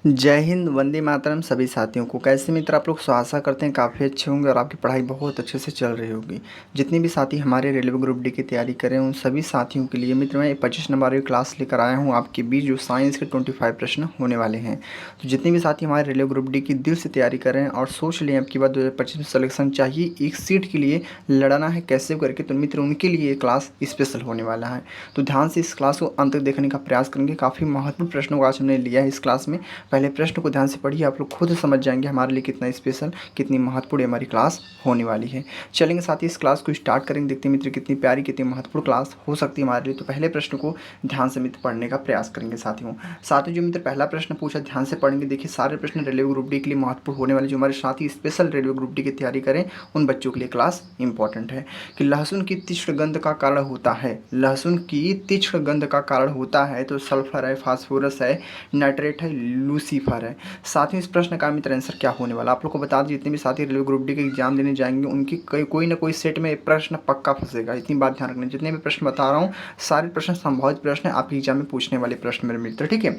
जय हिंद, वंदे मातरम सभी साथियों को। कैसे मित्र आप लोग आशा करते हैं काफ़ी अच्छे होंगे और आपकी पढ़ाई बहुत अच्छे से चल रही होगी। जितने भी साथी हमारे रेलवे ग्रुप डी की तैयारी कर रहे हैं उन सभी साथियों के लिए मित्र मैं 25 नंबर की क्लास लेकर आया हूं आपके बीच, जो साइंस के 25 प्रश्न होने वाले हैं। तो जितने भी साथी हमारे रेलवे ग्रुप डी की दिल से तैयारी कर रहे हैं और सोच लें आपकी बात 2025 में सलेक्शन चाहिए, एक सीट के लिए लड़ना है कैसे करके, तो मित्र उनके लिए ये क्लास स्पेशल होने वाला है। तो ध्यान से इस क्लास को अंत तक देखने का प्रयास करेंगे। काफ़ी महत्वपूर्ण प्रश्नों को आज हमने लिया है इस क्लास में। पहले प्रश्न को ध्यान से पढ़िए, आप लोग खुद समझ जाएंगे हमारे लिए कितना स्पेशल, कितनी महत्वपूर्ण हमारी क्लास होने वाली है। चलेंगे साथ ही इस क्लास को स्टार्ट करेंगे। देखते हैं मित्र कितनी प्यारी, कितनी महत्वपूर्ण क्लास हो सकती है हमारे लिए। तो पहले प्रश्न को ध्यान से मित्र पढ़ने का प्रयास करेंगे साथियों। जो मित्र पहला प्रश्न पूछा ध्यान से पढ़ेंगे। देखिए सारे प्रश्न रेलवे ग्रुप डी के लिए महत्वपूर्ण होने वाले, जो हमारे साथी स्पेशल रेलवे ग्रुप डी की तैयारी करें उन बच्चों के लिए क्लास इंपॉर्टेंट है। कि लहसुन की तीक्ष्ण गंध का कारण होता है, लहसुन की तीक्ष्ण गंध का कारण होता है तो सल्फर है, फास्फोरस है, नाइट्रेट है, लूसीफर है। साथ ही इस प्रश्न का मित्र आंसर क्या होने वाला, आप लोग को बता दें जितने भी साथी रेलवे ग्रुप डी के एग्जाम देने जाएंगे उनकी कोई ना कोई सेट में प्रश्न पक्का फंसेगा। इतनी बात ध्यान रखना, जितने भी प्रश्न बता रहा हूँ सारे प्रश्न संभावित प्रश्न है आपके एग्जाम में पूछने वाले प्रश्न मेरे मित्र, ठीक है।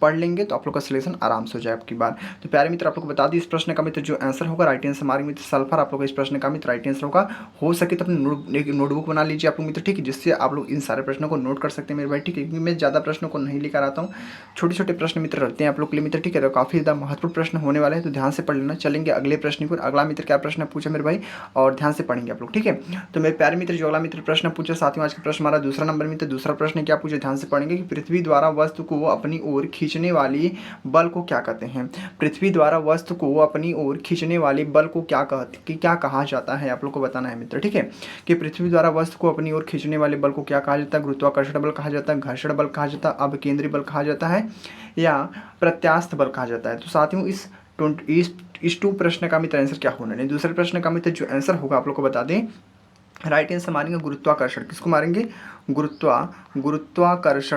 पढ़ लेंगे तो आप लोग का सिलेक्शन आराम से हो जाए आपकी बार। तो प्यारे मित्र आप लोग को बता दें इस प्रश्न का मित्र जो आंसर होगा राइट आंसर हमारे मित्र सल्फर, आप लोग इस प्रश्न का मित्र राइट आंसर होगा। हो सके तो अपनी नोटबुक बना लीजिए आप लोग मित्र, ठीक है, जिससे आप लोग इन सारे प्रश्नों को नोट कर सकते हैं मेरे भाई, ठीक है। क्योंकि मैं ज़्यादा प्रश्नों को नहीं लेकर आता हूँ, छोटे छोटे प्रश्न मित्र रहते हैं आप लोग के लिए मित्र, ठीक है। तो काफ़ी ज़्यादा महत्वपूर्ण प्रश्न होने वाले हैं, तो ध्यान से पढ़ लेना। चलेंगे अगले प्रश्न को। अगला मित्र क्या प्रश्न पूछा मेरे भाई, और ध्यान से पढ़ेंगे आप लोग, ठीक है। तो मेरे प्यारे मित्र जो अगला मित्र प्रश्न पूछा साथियों, आज का प्रश्न हमारा दूसरा नंबर मित्र। दूसरा प्रश्न क्या पूछा ध्यान से पढ़ेंगे कि पृथ्वी द्वारा वस्तु को अपनी ओर खींचने वाली बल को क्या कहते हैं। पृथ्वी द्वारा वस्तु को अपनी ओर खींचने वाली बल को क्या कहा जाता है, आप लोग को बताना है मित्र, ठीक है। कि पृथ्वी द्वारा वस्तु को अपनी ओर खींचने वाले बल को क्या कहा जाता है। गुरुत्वाकर्षण बल कहा जाता है, घर्षण बल कहा जाता है, अपकेंद्री बल कहा जाता है, या प्रत्यास्थ बल कहा जाता है। तो साथियों इस टू प्रश्न का मित्र आंसर क्या होना है। दूसरे प्रश्न का मित्र जो आंसर होगा आप लोग को बता दें राइट आंसर मारेंगे गुरुत्वाकर्षण। किसको मारेंगे, गुरुत्वाकर्षण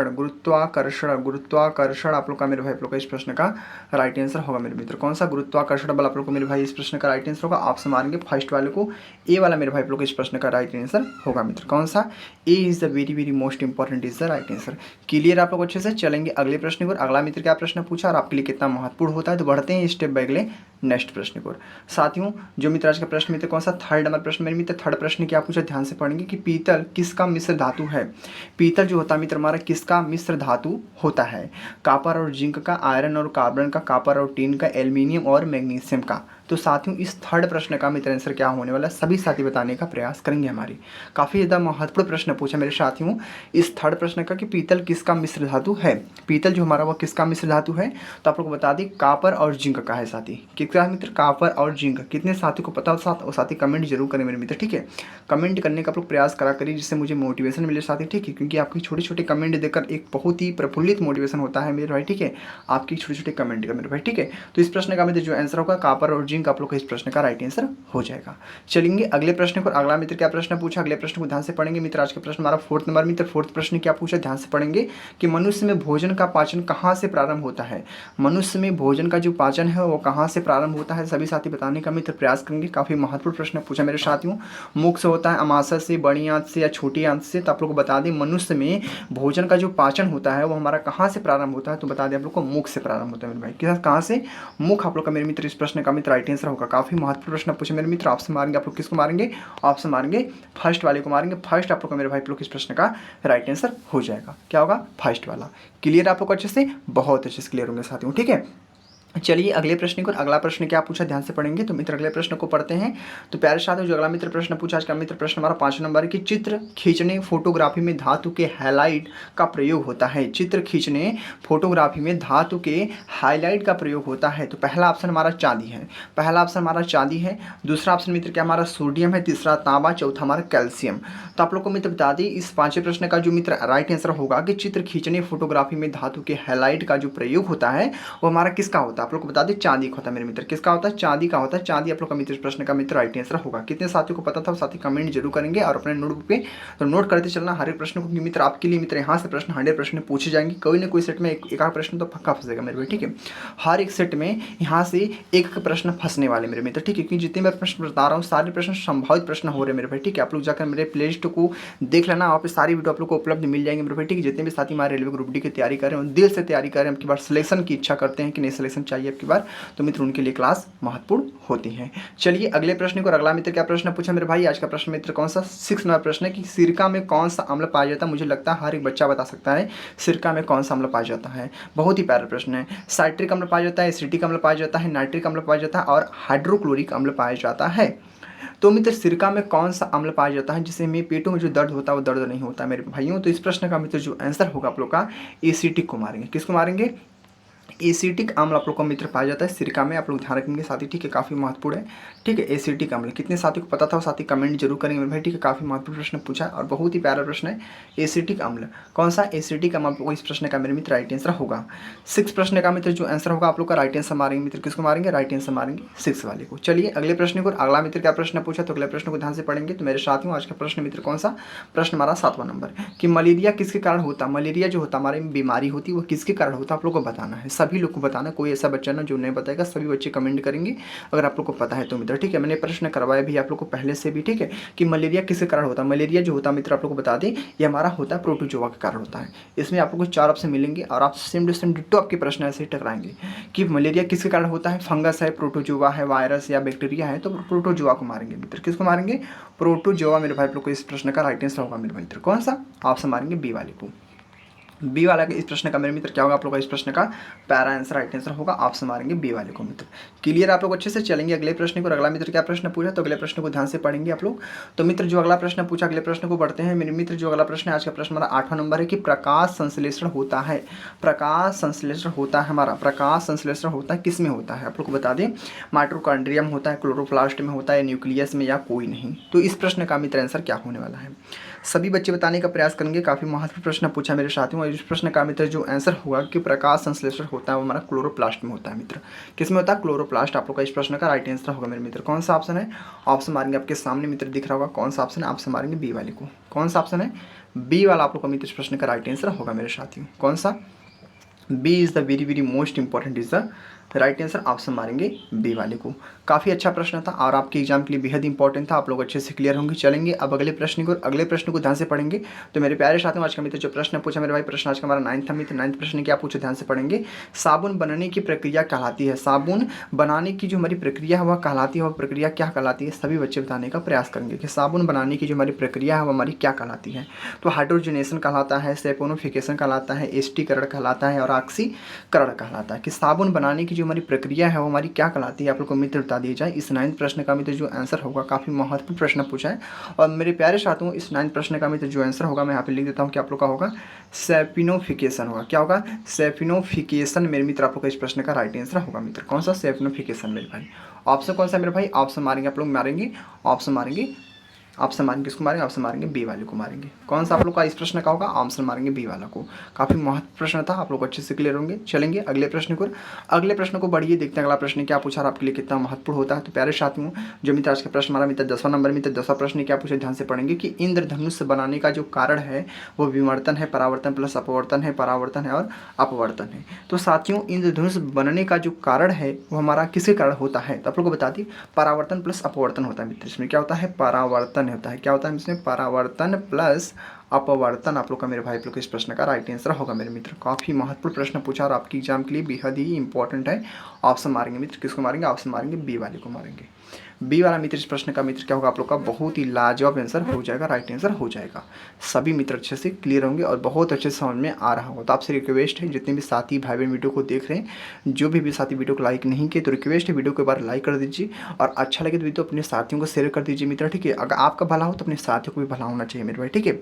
आप लोग का मेरे भाई आप लोग का इस प्रश्न का राइट आंसर होगा मेरे मित्र। कौन सा गुरुत्वाकर्षण बल आप लोग को मेरे भाई इस प्रश्न का राइट आंसर होगा। ऑप्शन मारेंगे फर्स्ट वाले को, ए वाला मेरे भाई आप लोग इस प्रश्न का राइट आंसर होगा मित्र। कौन सा, A is the very very most important is the right answer. Clear आप लोग अच्छे से। चलेंगे अगले प्रश्न को। अगला मित्र क्या प्रश्न पूछा और आपके लिए कितना महत्वपूर्ण होता है, तो बढ़ते हैं स्टेप बाय अगले नेक्स्ट प्रश्न को। साथियों जो मित्र आज का प्रश्न मित्र कौन सा, थर्ड नंबर प्रश्न मेरे मित्र। थर्ड प्रश्न क्या पूछा ध्यान से पढ़ेंगे कि पीतल किसका मिश्र धातु है। पीतल जो होता है मित्र हमारा किसका मिश्र धातु होता है। कॉपर और जिंक का, आयरन और कार्बन का, कॉपर और टीन का, एल्यूमिनियम और मैग्नीशियम का। तो साथियों इस थर्ड प्रश्न का मित्र आंसर क्या होने वाला है, सभी साथी बताने का प्रयास करेंगे हमारी। काफ़ी ज़्यादा महत्वपूर्ण प्रश्न पूछा मेरे साथियों इस थर्ड प्रश्न का कि पीतल किसका मिश्र धातु है। पीतल जो हमारा वो किसका मिश्र धातु है, तो आप लोग को बता दें कॉपर और जिंक का है साथी। किसका मित्र, कॉपर और जिंक। कितने साथी को पता हो साथी कमेंट जरूर करें मेरे मित्र, ठीक है। कमेंट करने का आप लोग प्रयास करा करिए जिससे मुझे मोटिवेशन मिले साथी, ठीक है। क्योंकि आपकी छोटे छोटे कमेंट देकर एक बहुत ही प्रफुल्लित मोटिवेशन होता है मेरे भाई, ठीक है। आपकी छोटे छोटे कमेंट का मेरे भाई, ठीक है। तो इस प्रश्न का मित्र जो आंसर होगा कॉपर और जिंक, आप लोग का इस प्रश्न का राइट आंसर हो जाएगा। चलेंगे अगले प्रश्न को। अगला मित्र क्या प्रश्न पूछा, अगले प्रश्न को ध्यान से पढ़ेंगे मित्र। आज का प्रश्न हमारा फोर्थ नंबर मित्र। फोर्थ प्रश्न क्या पूछा ध्यान से पढ़ेंगे कि मनुष्य में भोजन का पाचन कहाँ से प्रारंभ होता है। मनुष्य में भोजन का जो पाचन है वो कहाँ से प्रारंभ होता है, सभी साथी बताने का मित्र प्रयास करेंगे। काफी महत्वपूर्ण प्रश्न पूछा मेरे साथियों। मुख से होता है, अमाशय से, बड़ी आंत से या छोटी आंत से। तो आप लोग को बता दें मनुष्य में भोजन का जो पाचन होता है वो हमारा कहाँ से प्रारंभ होता है, तो बता दें आप लोग को मुख से प्रारंभ होता है मेरे भाई। कहाँ से, मुख आप लोग का मेरे मित्र इस प्रश्न का मित्र राइट आंसर होगा। काफी महत्वपूर्ण प्रश्न पूछे मेरे मित्र। ऑप्शन मारेंगे आप लोग किसको मारेंगे, ऑप्शन मारेंगे फर्स्ट वाले को मारेंगे। फर्स्ट आप लोग का मेरे भाई लोग इस प्रश्न का राइट आंसर हो जाएगा। क्या होगा, फर्स्ट वाला। क्लियर आप लोग अच्छे से, बहुत अच्छे से क्लियर होंगे साथियों, ठीक है। चलिए अगले प्रश्न को। अगला प्रश्न क्या पूछा ध्यान से पढ़ेंगे तो मित्र अगले प्रश्न को पढ़ते हैं। तो प्यारे साथियों जो अगला मित्र प्रश्न पूछा, आज का मित्र प्रश्न हमारा 5 नंबर की चित्र खींचने फोटोग्राफी में धातु के हाईलाइट का प्रयोग होता है। चित्र खींचने फोटोग्राफी में धातु के हाईलाइट का प्रयोग होता है। तो पहला ऑप्शन हमारा चांदी है, पहला ऑप्शन हमारा चांदी है। दूसरा ऑप्शन मित्र क्या हमारा सोडियम है। तीसरा तांबा, चौथा हमारा कैल्शियम। तो आप लोग को मित्र बता दें इस पांचवें प्रश्न का जो मित्र राइट आंसर होगा कि चित्र खींचने फोटोग्राफी में धातु के हाईलाइट का जो प्रयोग होता है वो हमारा किसका होता होता है? आप लोग को बता दें चांदी का होता है मेरे मित्र। किसका होता है? चांदी का होता है। चांदी आप लोग का मित्र इस प्रश्न का मित्र राइट आंसर होगा। कितने साथियों को पता था वो साथी कमेंट जरूर करेंगे और अपने नोटबुक पे तो नोट करते चलना हर एक प्रश्न को, मित्र आपके लिए मित्र यहाँ से प्रश्न 100 प्रश्न पूछे जाएंगे। कोई ना कोई सेट में एक आध प्रश्न तो पक्का फंसेगा मेरे भाई, ठीक है। हर एक सेट में यहाँ से एक प्रश्न फंसने वाले मेरे मित्र, ठीक है। क्योंकि जितने मैं प्रश्न बता रहा हूँ सारे प्रश्न संभावित प्रश्न हो रहे हैं मेरे भाई, ठीक है। आप लोग जाकर मेरे प्ले लिस्ट को देख लेना, वहाँ पे सारी वीडियो आप लोग को उपलब्ध मिल जाएंगे मेरे भाई, ठीक है। जितने भी साथी हमारे रेलवे ग्रुप डी की तैयारी कर रहे हैं, दिल से तैयारी कर रहे हैं, आपकी बार सिलेक्शन की इच्छा करते हैं कि नहीं सिलेक्शन चाहिए आपकी बार, तो मित्र उनके लिए क्लास महत्वपूर्ण होती है। चलिए अगले प्रश्न को, अगला मित्र क्या प्रश्न पूछा मेरे भाई? आज का प्रश्न मित्र कौन सा? 6 नंबर प्रश्न है कि सिरका में कौन सा अम्ल पाया जाता है? मुझे लगता है हर एक बच्चा बता सकता है सिरका में कौन सा अम्ल पाया जाता है। बहुत ही प्यारा प्रश्न है। साइट्रिक अम्ल पाया जाता है, एसिटिक अम्ल पाया जाता है, नाइट्रिक अम्ल पाया जाता है और हाइड्रोक्लोरिक अम्ल पाया जाता है। तो मित्र सिरका में कौन सा अम्ल पाया जाता है जिससे मेरे पेटों में जो दर्द होता है वो दर्द नहीं होता मेरे भाइयों? तो इस प्रश्न का मित्र जो आंसर होगा आप लोग का एसिटिक को मारेंगे। किसको मारेंगे? एसिटिक अम्ल आप लोग को मित्र पाया जाता है सिरका में। आप लोग ध्यान रखेंगे साथी, ठीक है, काफ़ी महत्वपूर्ण है, ठीक है। एसिटिक अम्ल कितने साथी को पता था वो साथी कमेंट जरूर करेंगे मेरे भाई, ठीक है। काफ़ी महत्वपूर्ण प्रश्न पूछा है और बहुत ही प्यारा प्रश्न है। एसिटिक अम्ल कौन सा? एसिटिक अम्ल आप लोग को इस प्रश्न का मेरे मित्र राइट आंसर होगा। 6 प्रश्न का मित्र जो आंसर होगा आप लोग का राइट आंसर मारेंगे मित्र। किसको मारेंगे? राइट आंसर मारेंगे 6 वाले को। चलिए अगले प्रश्न को, अगला मित्र क्या प्रश्न पूछा तो अगले प्रश्न को ध्यान से पढ़ेंगे। तो मेरे साथियों आज का प्रश्न मित्र कौन सा? प्रश्न हमारा 7वां नंबर कि मलेरिया किसके कारण होता है? मलेरिया जो होता है हमारे बीमारी होती है वो किसके कारण होता है आप लोग को बताना है, सभी लोग को बताना। कोई ऐसा बच्चा ना जो नहीं बताएगा, सभी बच्चे कमेंट करेंगे अगर आप लोग को पता है तो मित्र, ठीक है। मैंने प्रश्न करवाया भी आप लोग को पहले से भी, ठीक है, कि मलेरिया किसके कारण होता है। मलेरिया जो होता है मित्र आप लोग को बता दें ये हमारा होता है प्रोटोजोआ के कारण होता है। इसमें आप लोग को 4 ऑप्शन मिलेंगे और आप सेम टू सेम डिट्टो आपके प्रश्न ऐसे ही टकराएंगे कि मलेरिया किसके कारण होता है। फंगस है, प्रोटोजोआ है, वायरस या बैक्टीरिया है, तो प्रोटोजोआ को मारेंगे मित्र। किसको मारेंगे? प्रोटोजोआ मेरे भाई आप लोग को इस प्रश्न का राइट आंसर होगा मेरे मित्र। कौन सा? ऑप्शन मारेंगे बी वाले को। बी वाला इस प्रश्न का मेरे मित्र क्या होगा आप लोग का इस प्रश्न का पैरा आंसर राइट आंसर होगा। ऑप्शन मारेंगे बी वाले को मित्र। क्लियर आप लोग अच्छे से चलेंगे अगले प्रश्न को। अगला मित्र क्या प्रश्न पूछा तो अगले प्रश्न को ध्यान से पढ़ेंगे आप लोग। तो मित्र जो अगला प्रश्न पूछा अगले प्रश्न को बढ़ते हैं मेरे मित्र। जो अगला प्रश्न है आज का प्रश्न हमारा 8वां नंबर है कि प्रकाश संश्लेषण होता है। प्रकाश संश्लेषण होता है हमारा, प्रकाश संश्लेषण होता है किस में होता है आप लोग को बता दें। माइटोकॉन्ड्रिया में होता है, क्लोरोप्लास्ट में होता है, न्यूक्लियस में, या कोई नहीं। तो इस प्रश्न का मित्र आंसर क्या होने वाला है? सभी बच्चे बताने का प्रयास करेंगे। काफ़ी महत्वपूर्ण प्रश्न पूछा मेरे साथियों और इस प्रश्न का मित्र जो आंसर होगा कि प्रकाश संश्लेषण होता है वो हमारा क्लोरोप्लास्ट में होता है मित्र। किस में होता है? क्लोरोप्लास्ट आप लोग का इस प्रश्न का राइट आंसर होगा मेरे मित्र। कौन सा ऑप्शन है? ऑप्शन मारेंगे आपके सामने मित्र दिख रहा होगा कौन सा ऑप्शन है। ऑप्शन मारेंगे बी वाले को। कौन सा ऑप्शन है? बी वाला आप लोग का मित्र इस प्रश्न का राइट आंसर होगा मेरे साथियों। कौन सा? B is the very very most important is the right answer. Option मारेंगे बी वाले को। काफ़ी अच्छा प्रश्न था और आपके एग्जाम के लिए बेहद इंपॉर्टेंट था। आप लोग अच्छे से क्लियर होंगे। चलेंगे अब अगले प्रश्न को ध्यान से पढ़ेंगे। तो मेरे प्यारे साथियों आज का मित्र जो प्रश्न पूछा मेरे भाई, प्रश्न आज का हमारा 9th था मित्र। 9th प्रश्न क्या पूछा ध्यान से पढ़ेंगे। साबुन बनाने की प्रक्रिया कहलाती है। साबुन बनाने की जो हमारी प्रक्रिया है वह कहलाती है। वह प्रक्रिया क्या कहलाती है? सभी बच्चे बताने का प्रयास करेंगे कि साबुन बनाने की जो हमारी प्रक्रिया है वो हमारी क्या कहलाती है। तो हाइड्रोजनेशन कहलाता है, सैपोनिफिकेशन कहलाता है, एस्टीकरण कहलाता है और ऑक्सीकरण कहलाता है। कि साबुन बनाने की जो हमारी प्रक्रिया है वो हमारी क्या कहलाती है आप लोग को मित्र बता दिया जाए। इस 9th प्रश्न का मित्र जो आंसर होगा, काफ़ी महत्वपूर्ण प्रश्न पूछा है और मेरे प्यारे साथियों इस 9th प्रश्न का मित्र जो आंसर होगा मैं यहाँ पे लिख देता हूँ कि आप लोग का होगा सैपोनिफिकेशन होगा। क्या होगा? सैपोनिफिकेशन मेरे मित्र आप लोग का इस प्रश्न का राइट आंसर होगा मित्र। कौन सा? सैपोनिफिकेशन मेरे भाई। ऑप्शन कौन सा मेरे भाई? ऑप्शन मारेंगे आप लोग मारेंगे, ऑप्शन मारेंगे, ऑप्शन मारेंगे किसको मारेंगे? ऑप्शन मारेंगे बी वाले को मारेंगे। कौन सा आप लोग का इस प्रश्न का होगा? ऑप्शन मारेंगे बी वाला को। काफ़ी महत्वपूर्ण प्रश्न था, आप लोग अच्छे से क्लियर होंगे। चलेंगे अगले प्रश्न को। अगले प्रश्न को बढ़िए देखते हैं अगला प्रश्न क्या पूछा और आपके लिए कितना महत्वपूर्ण होता है। तो प्यारे साथियों जो मित्र आज का प्रश्न हमारा मित्र 10वां नंबर मित्र 10वां प्रश्न क्या पूछे ध्यान से पढ़ेंगे कि इंद्रधनुष बनाने का जो कारण है वो विवर्तन है, परावर्तन प्लस अपवर्तन है, परावर्तन है और अपवर्तन है। तो साथियों इंद्रधनुष बनने का जो कारण है वो हमारा किसके कारण होता है? तो आप लोग को बता दी परावर्तन प्लस अपवर्तन होता है मित्र। इसमें क्या होता है? परावर्तन होता है। क्या होता है इसमें? परावर्तन प्लस अपवर्तन आप लोग का मेरे भाई लोग इस प्रश्न का राइट आंसर होगा मेरे मित्र। काफ़ी महत्वपूर्ण प्रश्न पूछा और आपकी एग्जाम के लिए बेहद ही इंपॉर्टेंट है। ऑप्शन मारेंगे मित्र, किसको मारेंगे? ऑप्शन मारेंगे बी वाले को मारेंगे। बी वाला मित्र इस प्रश्न का मित्र क्या होगा आप लोग का बहुत ही लाजवाब आंसर हो जाएगा, राइट आंसर हो जाएगा। सभी मित्र अच्छे से क्लियर होंगे और बहुत अच्छे से समझ में आ रहा होगा। तो आपसे रिक्वेस्ट है जितने भी साथी भाई बहन वीडियो को देख रहे हैं, जो भी साथी वीडियो को लाइक नहीं किए तो रिक्वेस्ट है वीडियो को एक बार लाइक कर दीजिए और अच्छा लगे तो वीडियो अपने साथियों को शेयर कर दीजिए मित्र, ठीक है। अगर आपका भला हो तो अपने साथियों को भी भला होना चाहिए मेरे भाई, ठीक है।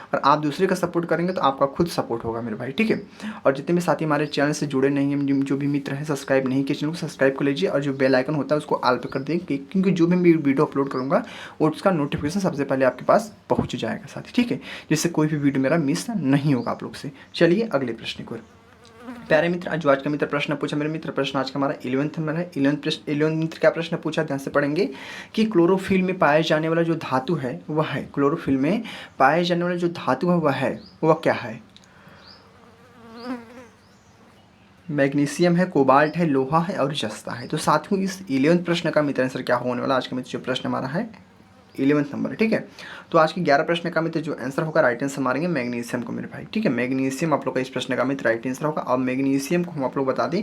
और आप दूसरे का सपोर्ट करेंगे तो आपका खुद सपोर्ट होगा मेरे भाई, ठीक है। और जितने भी साथी हमारे चैनल से जुड़े नहीं हैं, जो भी मित्र हैं सब्सक्राइब नहीं किए चैनल को सब्सक्राइब कर लीजिए और जो बेल आइकन होता है उसको ऑल पे कर दें क्योंकि जो भी मैं वीडियो अपलोड करूँगा उसका नोटिफिकेशन सबसे पहले आपके पास पहुँच जाएगा साथी, ठीक है। जिससे कोई भी वीडियो मेरा मिस नहीं होगा आप लोग से। चलिए अगले प्रश्न को। प्यारे मित्र, जो आज का मित्र प्रश्न पूछा मेरे मित्र, प्रश्न आज का हमारा 11th नंबर है। 11th मित्र क्या प्रश्न पूछा, ध्यान से पढ़ेंगे कि क्लोरोफिल में पाए जाने वाला जो धातु है वह है, क्लोरोफिल में पाए जाने वाला जो धातु है वह क्या है। मैग्नीशियम है, कोबाल्ट है, लोहा है और जस्ता है। तो साथियों इस 11th प्रश्न का मित्र आंसर क्या होने वाला, आज का मित्र जो प्रश्न हमारा है 11th नंबर, ठीक है। तो आज के 11 प्रश्न का मित्र जो आंसर होगा राइट आंसर मारेंगे मैग्नीशियम को मेरे भाई, ठीक है। मैग्नीशियम आप लोग का इस प्रश्न का मित्र राइट आंसर होगा। अब मैग्नीशियम को हम आप लोग बता दें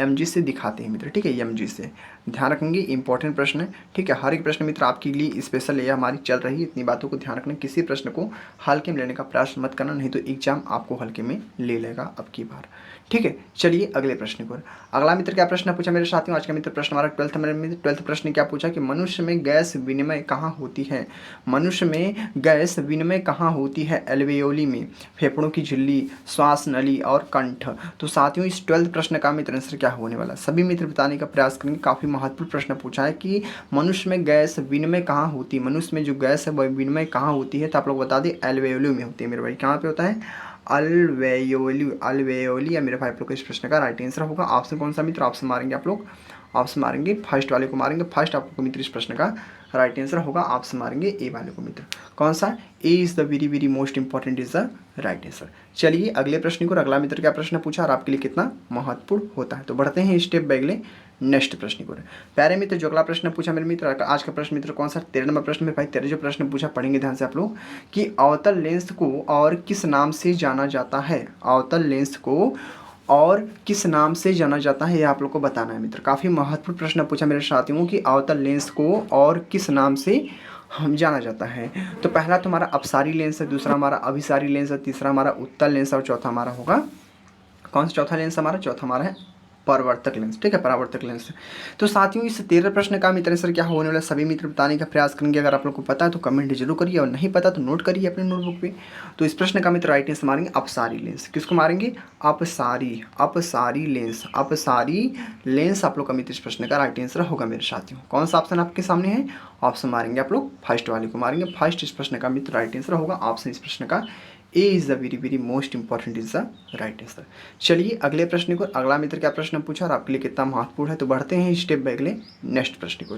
mg से दिखाते हैं मित्र, ठीक है, mg से। ध्यान रखेंगे, इंपॉर्टेंट प्रश्न है, ठीक है। हर एक प्रश्न मित्र आपके लिए स्पेशल ये हमारी चल रही है, इतनी बातों को ध्यान रखना। किसी प्रश्न को हल्के में लेने का प्रयास मत करना, नहीं तो एग्जाम आपको हल्के में ले लेगा अब की बार, ठीक है। चलिए अगले प्रश्न को। अगला मित्र क्या प्रश्न पूछा मेरे साथियों, आज का मित्र प्रश्न हमारा 12th प्रश्न क्या पूछा कि मनुष्य में गैस विनिमय कहाँ होती है। मनुष्य में गैस विनिमय कहाँ होती है, एल्वेयोली में, फेफड़ों की झिल्ली, श्वास नली और कंठ। तो साथियों इस 12th प्रश्न का मित्र आंसर क्या होने वाला, सभी मित्र बताने का प्रयास करेंगे। काफ़ी महत्वपूर्ण प्रश्न पूछा है कि मनुष्य में गैस विनिमय कहाँ होती है, मनुष्य में जो गैस है वह विनिमय कहाँ होती है। तो आप लोग बता दें एल्वेयोली में होती है मेरे भाई। कहाँ पे होता है, अल्वेयोली या मेरे भाई आप लोग इस प्रश्न का राइट आंसर होगा। ऑप्शन कौन सा मित्र, ऑप्शन मारेंगे आप लोग, ऑप्शन मारेंगे फर्स्ट वाले को मारेंगे। फर्स्ट आपको मित्र इस प्रश्न का राइट आंसर होगा, ऑप्शन मारेंगे ए वाले को मित्र। कौन सा, A is the very most important is the right answer. चलिए अगले प्रश्न को। अगला मित्र क्या प्रश्न पूछा और आपके लिए कितना महत्वपूर्ण होता है। तो बढ़ते हैं स्टेप बाय अगले नेक्स्ट प्रश्न को। प्यारे मित्र जो अगला प्रश्न पूछा मेरे मित्र, आज का प्रश्न मित्र कौन सा, 13 नंबर प्रश्न में भाई। 13 जो प्रश्न पूछा पढ़ेंगे ध्यान से आप लोग कि अवतल लेंस को और किस नाम से जाना जाता है। अवतल लेंस को और किस नाम से जाना जाता है, ये आप लोग को बताना है मित्र। काफ़ी महत्वपूर्ण प्रश्न पूछा मेरे साथियों कि अवतल लेंस को और किस नाम से हम जाना जाता है। तो पहला तो हमारा अपसारी लेंस है, दूसरा हमारा अभिसारी लेंस है, तीसरा हमारा उत्तल लेंस और चौथा हमारा होगा कौन सा, चौथा लेंस हमारा, चौथा हमारा है परावर्तक लेंस, ठीक है, परावर्तक लेंस। तो साथियों इस 13 प्रश्न का मित्र आंसर क्या होने वाला, सभी मित्र बताने का प्रयास करेंगे। अगर आप लोग को पता है तो कमेंट जरूर करिए और नहीं पता तो नोट करिए अपने नोटबुक पे। तो इस प्रश्न का मित्र राइट आंसर मारेंगे अपसारी लेंस। किसको मारेंगे, अपसारी लेंस, अपसारी लेंस आप लोग का मित्र इस प्रश्न का राइट आंसर होगा मेरे साथियों। कौन सा ऑप्शन आपके सामने है, ऑप्शन मारेंगे आप लोग फर्स्ट वाले को मारेंगे। फर्स्ट इस प्रश्न का मित्र राइट आंसर होगा, ऑप्शन इस प्रश्न का A is the very most important is the right answer. चलिए अगले प्रश्न को। अगला मित्र क्या प्रश्न पूछा और आपके लिए कितना महत्वपूर्ण है। तो बढ़ते हैं स्टेप बाय अगले नेक्स्ट प्रश्न को।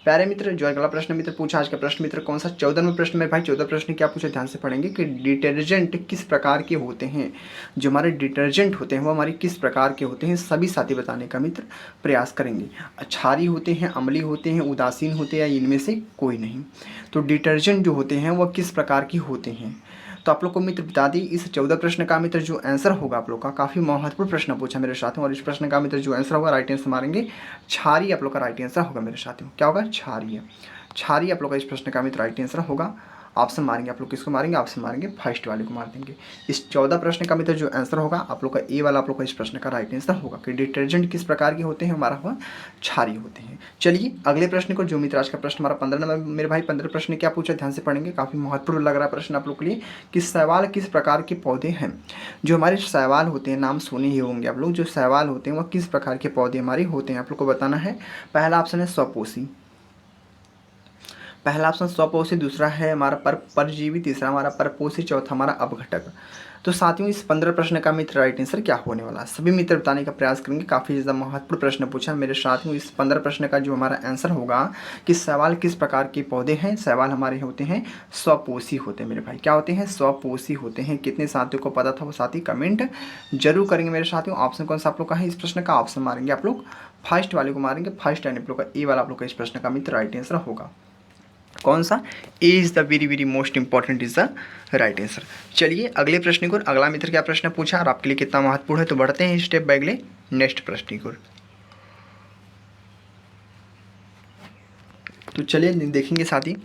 प्यारे मित्र जो अगला प्रश्न मित्र पूछा, आज का प्रश्न मित्र कौन सा, 14वां प्रश्न में भाई। 14 प्रश्न क्या पूछा, ध्यान से पढ़ेंगे कि डिटर्जेंट किस प्रकार के होते हैं। जो हमारे डिटर्जेंट होते हैं वो हमारे किस प्रकार के होते हैं, सभी साथी बताने का मित्र प्रयास करेंगे। क्षारी होते हैं, अम्लीय होते हैं, उदासीन होते हैं या इनमें से कोई नहीं। तो डिटर्जेंट जो होते हैं वह किस प्रकार के होते हैं। तो आप लोग को मित्र बता दी इस 14 प्रश्न का मित्र जो आंसर होगा आप लोग का, काफ़ी महत्वपूर्ण प्रश्न पूछा मेरे साथियों। और इस प्रश्न का मित्र जो आंसर होगा राइट आंसर मारेंगे क्षारीय, आप लोग का राइट आंसर होगा मेरे साथियों। क्या होगा, क्षारीय। क्षारीय आप लोग का इस प्रश्न का मित्र राइट आंसर होगा। ऑप्शन मारेंगे आप लोग, किसको मारेंगे, ऑप्शन मारेंगे फर्स्ट वाले को मार देंगे। इस 14 प्रश्न का मित्र जो आंसर होगा आप लोग का ए वाला आप लोग का इस प्रश्न का राइट आंसर होगा कि डिटर्जेंट किस प्रकार के होते हैं, हमारा हुआ क्षारीय होते हैं। चलिए अगले प्रश्न को। जो मित्र आज का प्रश्न हमारा 15 नंबर मेरे भाई, 15 प्रश्न क्या पूछा, ध्यान से पढ़ेंगे। काफ़ी महत्वपूर्ण लग रहा प्रश्न आप लोग के लिए कि शैवाल किस प्रकार के पौधे हैं। जो हमारे शैवाल होते हैं, नाम सुने ही होंगे आप लोग, जो शैवाल होते हैं वह किस प्रकार के पौधे हमारे होते हैं, आप लोग को बताना है। पहला ऑप्शन है स्वपोषी, पहला ऑप्शन स्वपोषी, दूसरा है हमारा परजीवी, तीसरा हमारा परपोषी, चौथा हमारा अपघटक। तो साथियों इस 15 प्रश्न का मित्र राइट आंसर क्या होने वाला, सभी मित्र बताने का प्रयास करेंगे। काफ़ी ज़्यादा महत्वपूर्ण प्रश्न पूछा मेरे साथियों। इस 15 प्रश्न का जो हमारा आंसर होगा कि शैवाल किस प्रकार के पौधे हैं। शैवाल हमारे होते हैं स्वपोषी होते हैं मेरे भाई। क्या होते हैं, स्वपोषी होते हैं। कितने साथियों को पता था वो साथी कमेंट जरूर करेंगे मेरे साथियों। ऑप्शन कौन सा आप लोग का है इस प्रश्न का, ऑप्शन मारेंगे आप लोग फर्स्ट वाले को मारेंगे। फर्स्ट यानी आप लोग का ए वाला आप लोग का इस प्रश्न का मित्र राइट आंसर होगा। कौन सा, A is the very most important is the right answer. चलिए अगले प्रश्न को। अगला मित्र क्या प्रश्न पूछा और आपके लिए कितना महत्वपूर्ण है। तो बढ़ते हैं स्टेप बाय अगले नेक्स्ट प्रश्न को। तो चलिए देखेंगे साथी।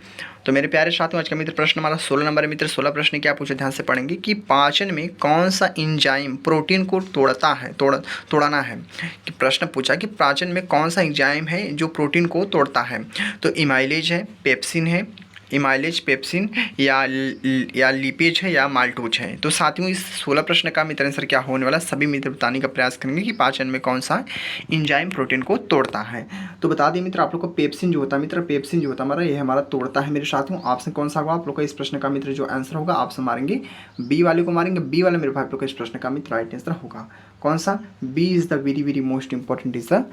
तो मेरे प्यारे साथियों आज का मित्र प्रश्न हमारा 16 नंबर मित्र। 16 प्रश्न क्या पूछे, ध्यान से पढ़ेंगे कि पाचन में कौन सा एंजाइम प्रोटीन को तोड़ना है। कि प्रश्न पूछा कि पाचन में कौन सा एंजाइम है जो प्रोटीन को तोड़ता है। तो इमाइलेज है, पेप्सिन है, इमाइलेज, पेप्सिन या लिपेज है या माल्टोज है। तो साथियों इस 16 प्रश्न का मित्र आंसर क्या होने वाला, सभी मित्र बताने का प्रयास करेंगे कि पाचन में कौन सा एंजाइम प्रोटीन को तोड़ता है। तो बता दें मित्र आप लोग को पेप्सिन जो होता है मित्र, पेप्सिन जो होता है हमारा, ये हमारा तोड़ता है मेरे साथियों। ऑप्शन कौन सा होगा आप लोग का इस प्रश्न का मित्र जो आंसर होगा, ऑप्शन मारेंगे बी वाले को मारेंगे। बी वाला मेरे भाई आप लोग का इस प्रश्न का मित्र राइट आंसर होगा। कौन सा? B is the very very most important is the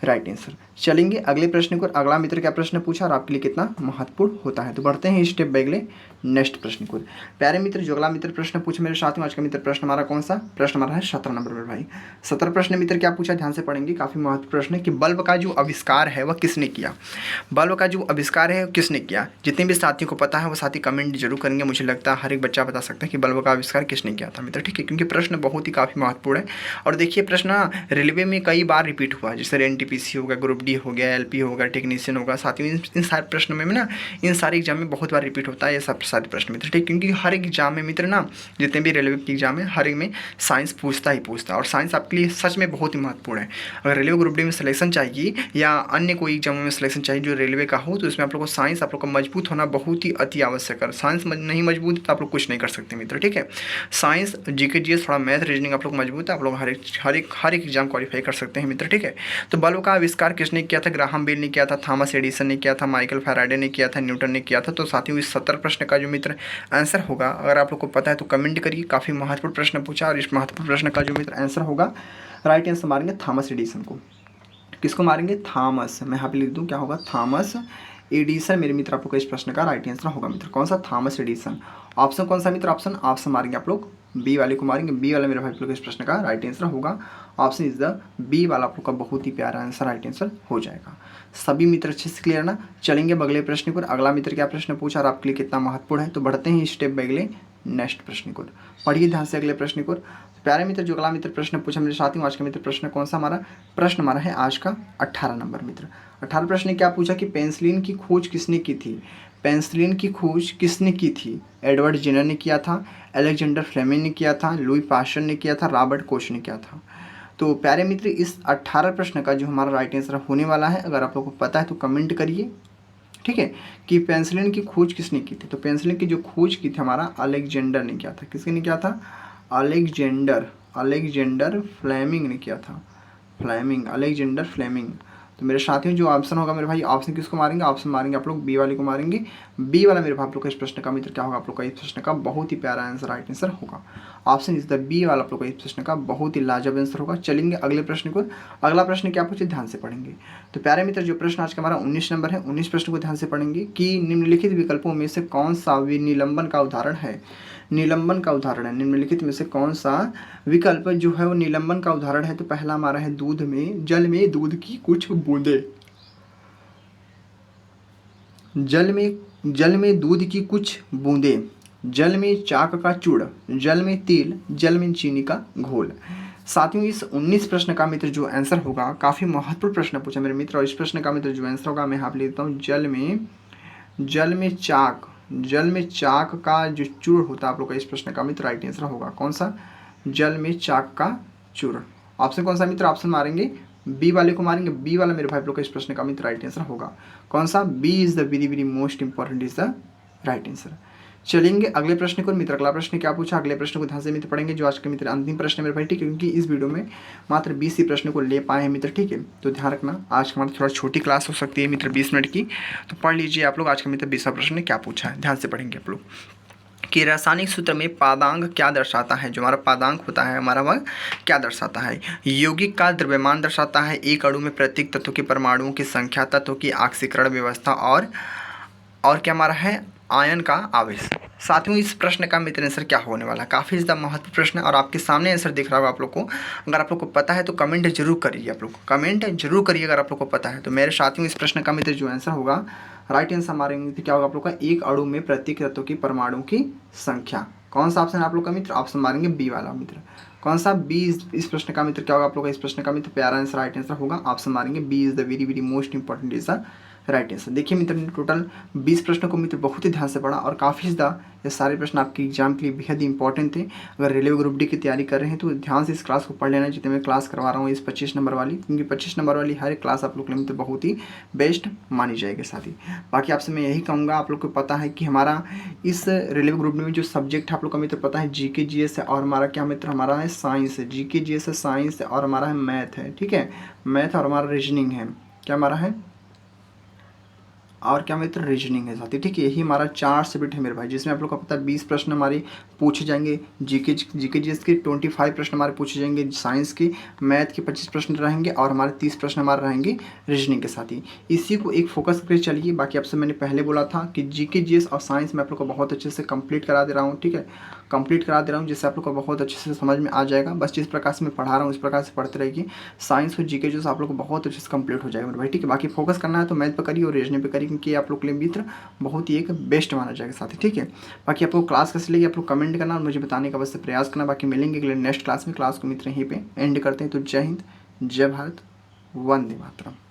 right answer. चलेंगे अगले प्रश्न को। अगला मित्र क्या प्रश्न पूछा और आपके लिए कितना महत्वपूर्ण होता है, तो बढ़ते हैं स्टेप बाय अगले नेक्स्ट प्रश्न को। प्यारे मित्र जो अगला मित्र प्रश्न पूछे मेरे साथ में, आज का मित्र प्रश्न हमारा कौन सा? प्रश्न हमारा है 17 नंबर पर भाई। 17 प्रश्न मित्र क्या पूछा, ध्यान से पढ़ेंगे, काफी महत्वपूर्ण प्रश्न है कि बल्ब का जो आविष्कार है वह किसने किया? बल्ब का जो आविष्कार है किसने किया? जितने भी साथियों को पता है वो साथी कमेंट जरूर करेंगे। मुझे लगता है हर एक बच्चा बता सकता है कि बल्ब का आविष्कार किसने किया था मित्र, ठीक है, क्योंकि प्रश्न बहुत ही काफी महत्वपूर्ण है। और देखिए प्रश्न रेलवे में कई बार रिपीट हुआ, जैसे एनटीपीसी हो गया, ग्रुप डी हो गया, एलपी होगा, टेक्नीशियन होगा, साथियों इन सारे प्रश्नों में ना, इन सारे एग्जाम में बहुत बार रिपीट होता है ये सब सारे प्रश्न मित्र, ठीक, क्योंकि हर एक एग्जाम में मित्र ना, जितने भी रेलवे के एग्जाम है हर एक में साइंस पूछता ही पूछता है, और साइंस आपके लिए सच में बहुत ही महत्वपूर्ण है। अगर रेलवे ग्रुप डी में सिलेक्शन चाहिए या अन्य कोई एग्जामों में सिलेक्शन चाहिए जो रेलवे का हो, तो इसमें आप लोग को साइंस आप लोग का मजबूत होना बहुत ही अति आवश्यक है। साइंस नहीं मजबूत है तो आप लोग कुछ नहीं कर सकते मित्र, ठीक है। साइंस, जीके, जीएस, थोड़ा मैथ, रीजनिंग आप लोग मजबूत है, आप लोग हर एक एग्जाम क्वालिफाई कर सकते हैं मित्र, ठीक है। तो बल्ब का आविष्कार किसने किया था? ग्राहम बेल ने किया था, थॉमस एडिसन ने किया था, माइकल फैराडे ने किया था, न्यूटन ने किया था। तो साथियों इस 70 प्रश्न का जो मित्र आंसर होगा, अगर आप लोग को पता है तो कमेंट करिए। काफ़ी महत्वपूर्ण प्रश्न पूछा, और इस महत्वपूर्ण प्रश्न का जो मित्र आंसर होगा, राइट आंसर मारेंगे थॉमस एडिसन को। किसको मारेंगे? थॉमस। मैं यहाँ पे लिख दूँ, क्या होगा? थॉमस एडिसन मेरे मित्र आपको इस प्रश्न का राइट आंसर होगा मित्र। कौन सा? Thomas Edison. ऑप्शन कौन सा मित्र? ऑप्शन मारेंगे आप लोग बी वाले को मारेंगे। बी वाला मेरे भाई लोग इस प्रश्न का राइट आंसर होगा। ऑप्शन इज द बी वाला आप लोग का बहुत ही प्यारा आंसर राइट आंसर हो जाएगा। सभी मित्र अच्छे से क्लियर ना? चलेंगे अगले प्रश्न पर। अगला मित्र क्या प्रश्न पूछा और आपके लिए कितना महत्वपूर्ण है, तो बढ़ते हैं स्टेप बाय अगले नेक्स्ट प्रश्न को। पढ़िए ध्यान से अगले प्रश्न को। प्यारे मित्र जो अगला मित्र प्रश्न पूछा मेरे साथ ही, आज का मित्र प्रश्न कौन सा हमारा? प्रश्न हमारा है आज का 18 नंबर मित्र। 18 प्रश्न क्या पूछा कि पेंसिलिन की खोज किसने की थी? पेंसिलिन की खोज किसने की थी? एडवर्ड जेनर ने किया था, अलेक्जेंडर फ्लेमिंग ने किया था, लुई पास्चर ने किया था, रॉबर्ट कोच ने किया था। तो प्यारे मित्र इस 18 प्रश्न का जो हमारा राइट आंसर होने वाला है, अगर आप लोग को पता है तो कमेंट करिए, ठीक है, कि पेंसिलिन की खोज किसने की थी। तो पेंसिलिन की जो खोज की थी हमारा अलेक्जेंडर ने किया था। किसने ने किया था? अलेक्जेंडर फ्लेमिंग ने किया था। Alexander Fleming. तो मेरे साथियों जो ऑप्शन होगा मेरे भाई, ऑप्शन किसको मारेंगे? ऑप्शन मारेंगे आप लोग बी वाले को मारेंगे। बी वाला मेरे भाई आप लोग का इस प्रश्न का मित्र क्या होगा? आप लोग का इस प्रश्न का बहुत ही प्यारा आंसर राइट आंसर होगा। ऑप्शन इज द बी वाला आप लोग का इस प्रश्न का बहुत ही लाजवाब आंसर होगा। चलेंगे अगले प्रश्न को। अगला प्रश्न क्या पूछे, ध्यान से पढ़ेंगे। तो प्यारे मित्र जो प्रश्न आज का हमारा 19 नंबर है, 19 प्रश्न को ध्यान से पढ़ेंगे कि निम्नलिखित विकल्पों में से कौन सा निलंबन का उदाहरण है? निलंबन का उदाहरण है। निम्नलिखित में से कौन सा विकल्प जो है वो निलंबन का उदाहरण है? तो पहला हमारा है जल में दूध की कुछ बूंदे। जल में दूध की कुछ बूंदे, जल में चाक का चूड़, जल में तिल, जल में चीनी का घोल। साथियों इस 19 प्रश्न का मित्र जो आंसर होगा, काफ़ी महत्वपूर्ण प्रश्न पूछा मेरे मित्र, और इस प्रश्न का मित्र जो आंसर होगा मैं यहाँ पे लेता हूँ जल में चाक का जो चूर्ण होता है आप लोग का इस प्रश्न का मित्र राइट आंसर होगा। कौन सा? जल में चाक का चूर्ण। ऑप्शन कौन सा मित्र? ऑप्शन मारेंगे बी वाले को मारेंगे। बी वाला मेरे भाई लोग का इस प्रश्न का मित्र राइट आंसर होगा। कौन सा? B is the very very most important is the right answer. चलेंगे अगले प्रश्न को मित्र। अगला प्रश्न क्या पूछा, अगले प्रश्न को ध्यान से मित्र पढ़ेंगे, जो आज के मित्र अंतिम प्रश्न है मेरे भाई, ठीक है, क्योंकि इस वीडियो में मात्र 20 ही प्रश्न को ले पाए हैं मित्र, ठीक है। तो ध्यान रखना आज का हमारी थोड़ा छोटी क्लास हो सकती है मित्र 20 मिनट की, तो पढ़ लीजिए आप लोग आज का मित्र 20वां प्रश्न ने क्या पूछा है, ध्यान से पढ़ेंगे आप लोग कि रासायनिक सूत्र में पादांक क्या दर्शाता है। जो हमारा पादांक होता है हमारा वह क्या दर्शाता है? यौगिक का द्रव्यमान दर्शाता है, एक अणु में प्रत्येक तत्व के परमाणुओं की संख्या, तत्व की ऑक्सीकरण व्यवस्था, और क्या हमारा है? आयन का आवेश। साथियों इस प्रश्न का मित्र आंसर क्या होने वाला है? काफ़ी ज़्यादा महत्वपूर्ण प्रश्न है, और आपके सामने आंसर दिख रहा होगा आप लोग को। अगर आप लोग को पता है तो कमेंट जरूर करिए, आप लोग कमेंट जरूर करिए अगर आप लोग को पता है तो। मेरे साथियों इस प्रश्न का मित्र जो आंसर होगा राइट आंसर हमारे क्या होगा आप लोग का? एक अणु में प्रत्येक तत्व की परमाणु की संख्या। कौन सा ऑप्शन आप लोग का मित्र? ऑप्शन मारेंगे बी वाला मित्र। कौन सा? बी इस प्रश्न का मित्र क्या होगा आप लोग का? इस प्रश्न का मित्र प्यारा आंसर राइट आंसर होगा। ऑप्शन मारेंगे B is the very very most important is the right answer. देखिए मित्र ने टोटल 20 प्रश्नों को मित्र बहुत ही ध्यान से पढ़ा, और काफ़ी ज़्यादा ये सारे प्रश्न आपके एग्जाम के लिए बेहद ही इंपॉर्टेंट थे। अगर रेलवे ग्रुप डी की तैयारी कर रहे हैं तो ध्यान से इस क्लास को पढ़ लेना, जितने मैं क्लास करवा रहा हूँ इस 25 नंबर वाली, क्योंकि 25 नंबर वाली हर एक क्लास आप लोग के लिए मित्र बहुत ही बेस्ट मानी जाएगी। साथ ही बाकी आपसे मैं यही कहूँगा, आप लोग को पता है कि हमारा इस रेलवे ग्रुप डी में जो सब्जेक्ट है आप लोग का मित्र पता है जीके जीएस है, और हमारा क्या मित्र हमारा है साइंस है। जीके जीएस है, साइंस है, और हमारा है मैथ है, ठीक है, मैथ और हमारा रीजनिंग है। क्या हमारा है? और क्या मित्र रीजनिंग है साथ ही। ठीक है, यही हमारा 4 सब्जेक्ट है मेरे भाई, जिसमें आप लोग को पता है 20 प्रश्न हमारे पूछे जाएंगे, जीके जीएस के 25 प्रश्न हमारे पूछे जाएंगे, साइंस के मैथ के 25 प्रश्न रहेंगे और हमारे 30 प्रश्न हमारे रहेंगे रीजनिंग के साथ ही। इसी को एक फोकस करके चलिए। बाकी आपसे मैंने पहले बोला था कि जीके जीएस और साइंस में आप लोग को बहुत अच्छे से कंप्लीट करा दे रहा हूँ। ठीक है, कंप्लीट करा दे रहा हूँ, जिससे आप लोग को बहुत अच्छे से समझ में आ जाएगा। बस जिस प्रकार से मैं पढ़ा रहा हूँ इस प्रकार से पढ़ते रहेगी। साइंस और जीके जो आप लोग को बहुत अच्छे से कंप्लीट हो जाएगा मेरे भाई। ठीक है, बाकी फोकस करना है तो मैथ पे करिए और रीजनिंग पे करिए, क्योंकि आप लोग के लिए मित्र बहुत ही एक बेस्ट माना जाएगा साथ ही। ठीक है, बाकी आप लोग क्लास कैसे लगी आप लोग कमेंट करना और मुझे बताने का अवश्य प्रयास करना। बाकी मिलेंगे अगले नेक्स्ट क्लास में। क्लास को मित्र यहीं पे एंड करते हैं। तो जय हिंद, जय भारत, वंदे मातरम।